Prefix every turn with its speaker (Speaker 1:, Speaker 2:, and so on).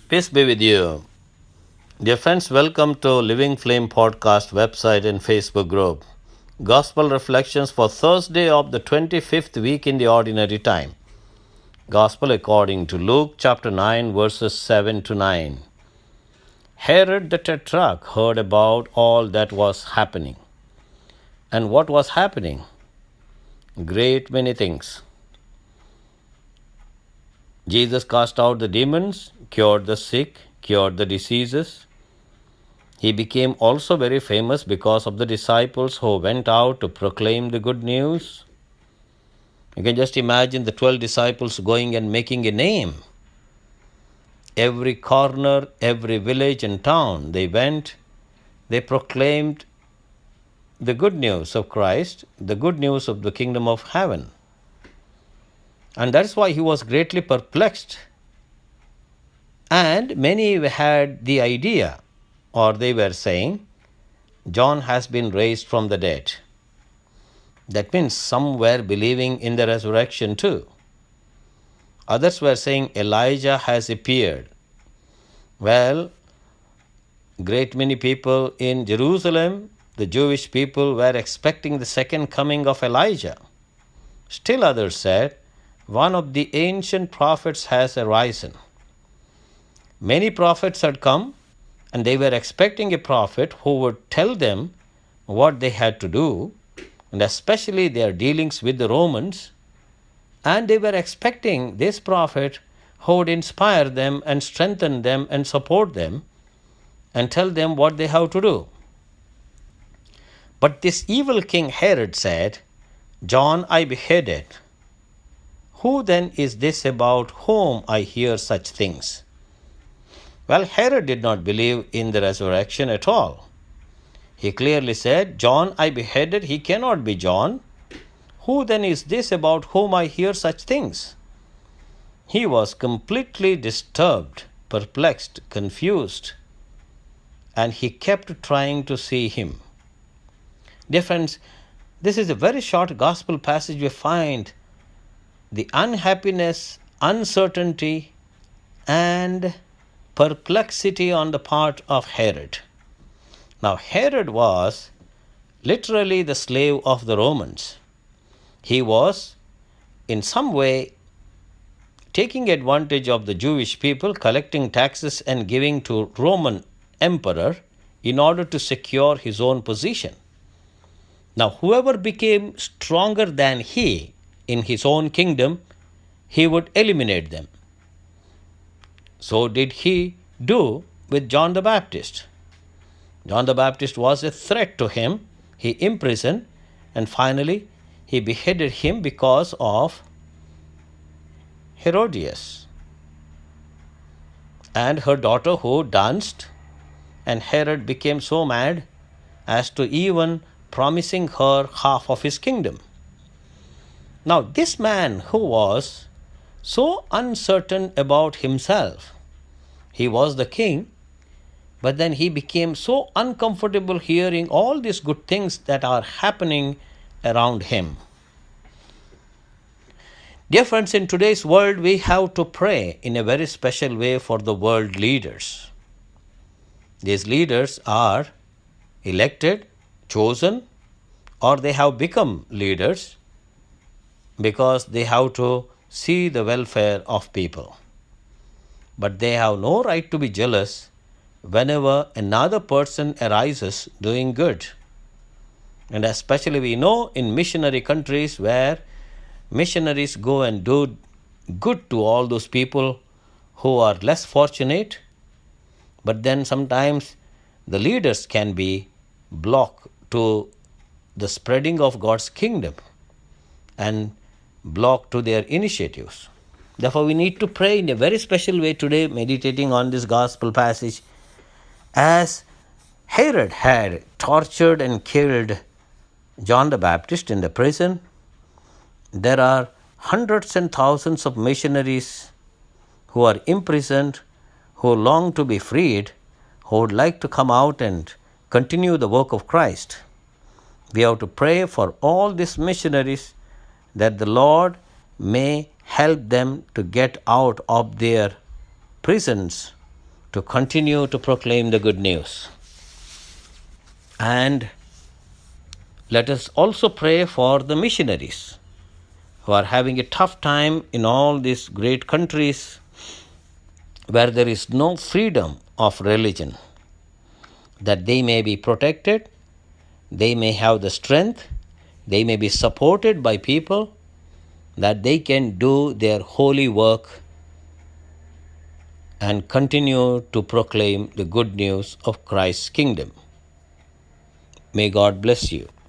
Speaker 1: Peace be with you. Dear friends, welcome to Living Flame Podcast website and Facebook group. Gospel Reflections for Thursday of the 25th week in the Ordinary Time. Gospel according to Luke chapter 9 verses 7 to 9. Herod the Tetrarch heard about all that was happening. And what was happening? Great many things. Jesus cast out the demons, cured the sick, cured the diseases. He became also very famous because of the disciples who went out to proclaim the good news. You can just imagine the 12 disciples going and making a name. Every corner, every village and town they went, they proclaimed the good news of Christ, the good news of the kingdom of heaven. And that's why he was greatly perplexed. And many had the idea, or they were saying, John has been raised from the dead. That means some were believing in the resurrection too. Others were saying Elijah has appeared. Well, great many people in Jerusalem, the Jewish people, were expecting the second coming of Elijah. Still others said, one of the ancient prophets has arisen. Many prophets had come, and they were expecting a prophet who would tell them what they had to do, and especially their dealings with the Romans. And they were expecting this prophet who would inspire them and strengthen them and support them and tell them what they have to do. But this evil king Herod said, John I beheaded. Who then is this about whom I hear such things? Well, Herod did not believe in the resurrection at all. He clearly said, John I beheaded, he cannot be John. Who then is this about whom I hear such things? He was completely disturbed, perplexed, confused, and he kept trying to see him. Dear friends, this is a very short gospel passage. We find the unhappiness, uncertainty, and perplexity on the part of Herod. Now, Herod was literally the slave of the Romans. He was, in some way, taking advantage of the Jewish people, collecting taxes and giving to Roman emperor in order to secure his own position. Now, whoever became stronger than he in his own kingdom, he would eliminate them. So did he do with John the Baptist. John the Baptist was a threat to him. He imprisoned, and finally he beheaded him because of Herodias and her daughter who danced, and Herod became so mad as to even promising her half of his kingdom. Now, this man who was so uncertain about himself, he was the king, but then he became so uncomfortable hearing all these good things that are happening around him. Dear friends, in today's world, we have to pray in a very special way for the world leaders. These leaders are elected, chosen, or they have become leaders because they have to see the welfare of people. But they have no right to be jealous whenever another person arises doing good. And especially we know in missionary countries where missionaries go and do good to all those people who are less fortunate, but then sometimes the leaders can be block to the spreading of God's kingdom and block to their initiatives. Therefore, we need to pray in a very special way today, meditating on this gospel passage. As Herod had tortured and killed John the Baptist in the prison, there are hundreds and thousands of missionaries who are imprisoned, who long to be freed, who would like to come out and continue the work of Christ. We have to pray for all these missionaries that the Lord may help them to get out of their prisons to continue to proclaim the good news. And let us also pray for the missionaries who are having a tough time in all these great countries where there is no freedom of religion, that they may be protected, they may have the strength, they may be supported by people, that they can do their holy work and continue to proclaim the good news of Christ's kingdom. May God bless you.